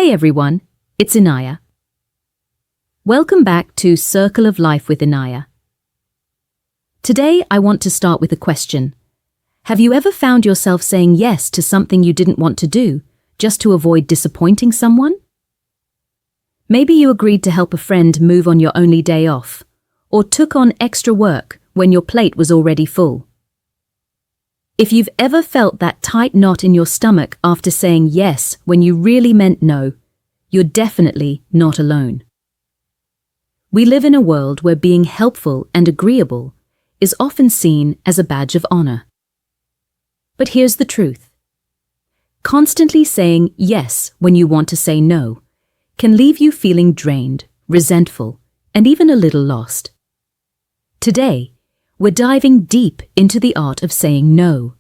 Hey everyone, it's Inaya. Welcome back to Circle of Life with Inaya. Today I want to start with a question. Have you ever found yourself saying yes to something you didn't want to do, just to avoid disappointing someone? Maybe you agreed to help a friend move on your only day off, or took on extra work when your plate was already full. If you've ever felt that tight knot in your stomach after saying yes when you really meant no, you're definitely not alone. We live in a world where being helpful and agreeable is often seen as a badge of honor. But here's the truth. Constantly saying yes when you want to say no can leave you feeling drained, resentful, and even a little lost. Today, we're diving deep into the art of saying no,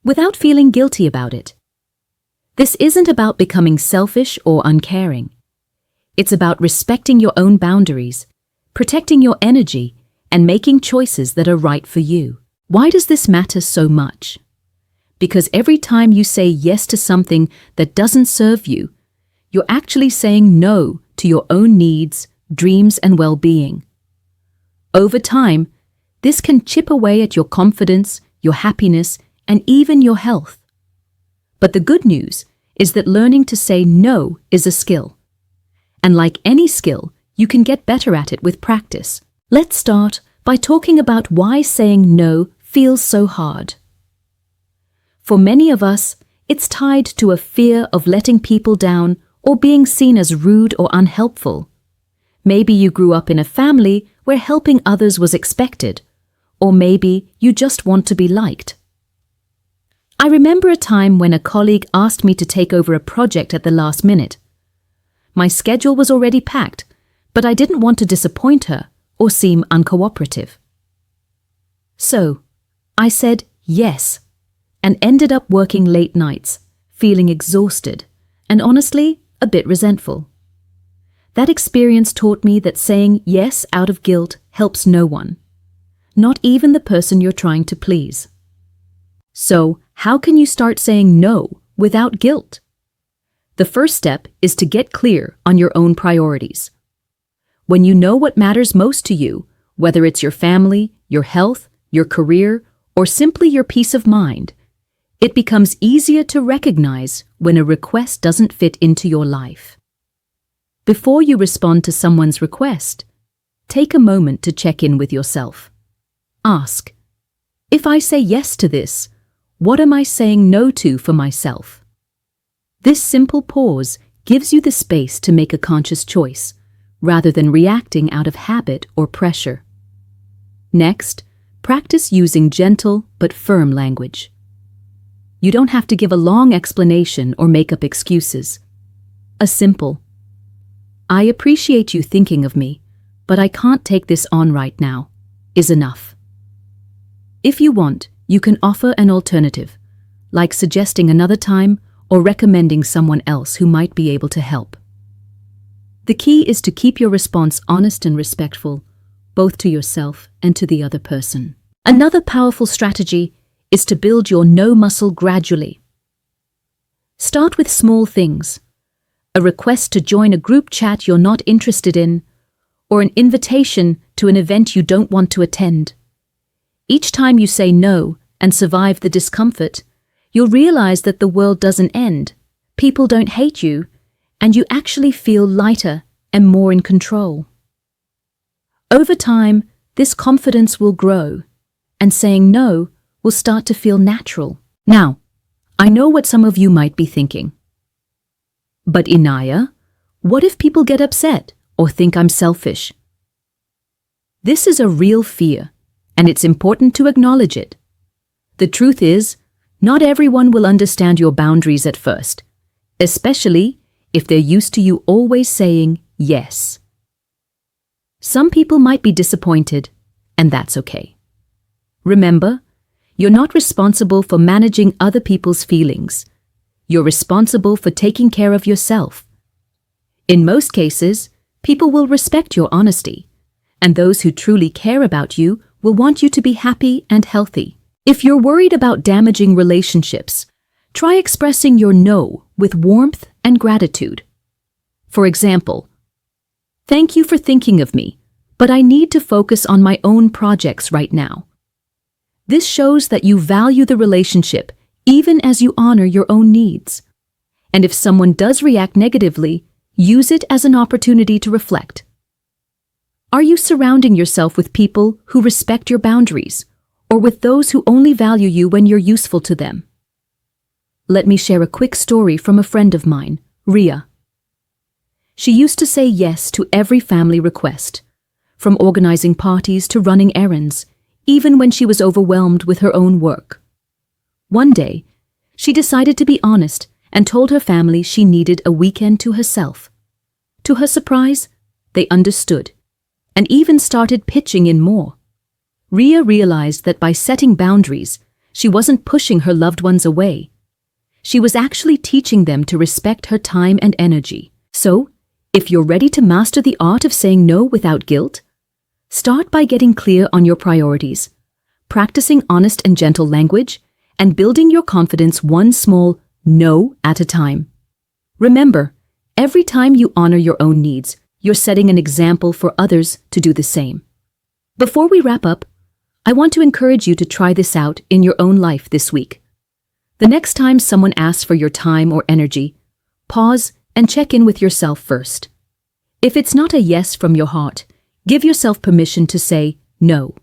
without feeling guilty about it. This isn't about becoming selfish or uncaring. It's about respecting your own boundaries, protecting your energy, and making choices that are right for you. Why does this matter so much? Because every time you say yes to something that doesn't serve you, you're actually saying no to your own needs, dreams, and well-being. Over time, this can chip away at your confidence, your happiness, and even your health. But the good news is that learning to say no is a skill. And like any skill, you can get better at it with practice. Let's start by talking about why saying no feels so hard. For many of us, it's tied to a fear of letting people down or being seen as rude or unhelpful. Maybe you grew up in a family where helping others was expected, or maybe you just want to be liked. I remember a time when a colleague asked me to take over a project at the last minute. My schedule was already packed, but I didn't want to disappoint her or seem uncooperative. So, I said yes, and ended up working late nights, feeling exhausted, and honestly, a bit resentful. That experience taught me that saying yes out of guilt helps no one, not even the person you're trying to please. So, how can you start saying no without guilt? The first step is to get clear on your own priorities. When you know what matters most to you, whether it's your family, your health, your career, or simply your peace of mind, it becomes easier to recognize when a request doesn't fit into your life. Before you respond to someone's request, take a moment to check in with yourself. Ask, if I say yes to this, what am I saying no to for myself? This simple pause gives you the space to make a conscious choice, rather than reacting out of habit or pressure. Next, practice using gentle but firm language. You don't have to give a long explanation or make up excuses. A simple, "I appreciate you thinking of me, but I can't take this on right now," is enough. If you want, you can offer an alternative, like suggesting another time or recommending someone else who might be able to help. The key is to keep your response honest and respectful, both to yourself and to the other person. Another powerful strategy is to build your no muscle gradually. Start with small things, a request to join a group chat you're not interested in, or an invitation to an event you don't want to attend. Each time you say no and survive the discomfort, you'll realize that the world doesn't end, people don't hate you, and you actually feel lighter and more in control. Over time, this confidence will grow, and saying no will start to feel natural. Now, I know what some of you might be thinking. But Inaya, what if people get upset or think I'm selfish? This is a real fear, and it's important to acknowledge it. The truth is, not everyone will understand your boundaries at first, especially if they're used to you always saying yes. Some people might be disappointed, and that's okay. Remember, you're not responsible for managing other people's feelings. You're responsible for taking care of yourself. In most cases, people will respect your honesty, and those who truly care about you will want you to be happy and healthy. If you're worried about damaging relationships, try expressing your no with warmth and gratitude. For example, "Thank you for thinking of me, but I need to focus on my own projects right now." This shows that you value the relationship even as you honor your own needs. And if someone does react negatively, use it as an opportunity to reflect. Are you surrounding yourself with people who respect your boundaries, or with those who only value you when you're useful to them? Let me share a quick story from a friend of mine, Ria. She used to say yes to every family request, from organizing parties to running errands, even when she was overwhelmed with her own work. One day, she decided to be honest and told her family she needed a weekend to herself. To her surprise, they understood, and even started pitching in more. Ria realized that by setting boundaries, she wasn't pushing her loved ones away. She was actually teaching them to respect her time and energy. So, if you're ready to master the art of saying no without guilt, start by getting clear on your priorities, practicing honest and gentle language, and building your confidence one small no at a time. Remember, every time you honor your own needs, you're setting an example for others to do the same. Before we wrap up, I want to encourage you to try this out in your own life this week. The next time someone asks for your time or energy, pause and check in with yourself first. If it's not a yes from your heart, give yourself permission to say no.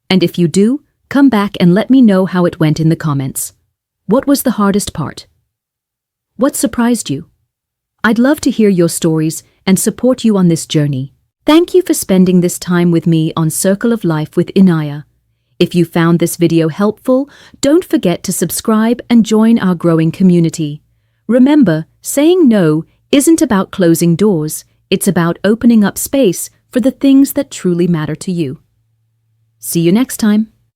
And if you do, come back and let me know how it went in the comments. What was the hardest part? What surprised you? I'd love to hear your stories and support you on this journey. Thank you for spending this time with me on Circle of Life with Inaya. If you found this video helpful, don't forget to subscribe and join our growing community. Remember, saying no isn't about closing doors, it's about opening up space for the things that truly matter to you. See you next time.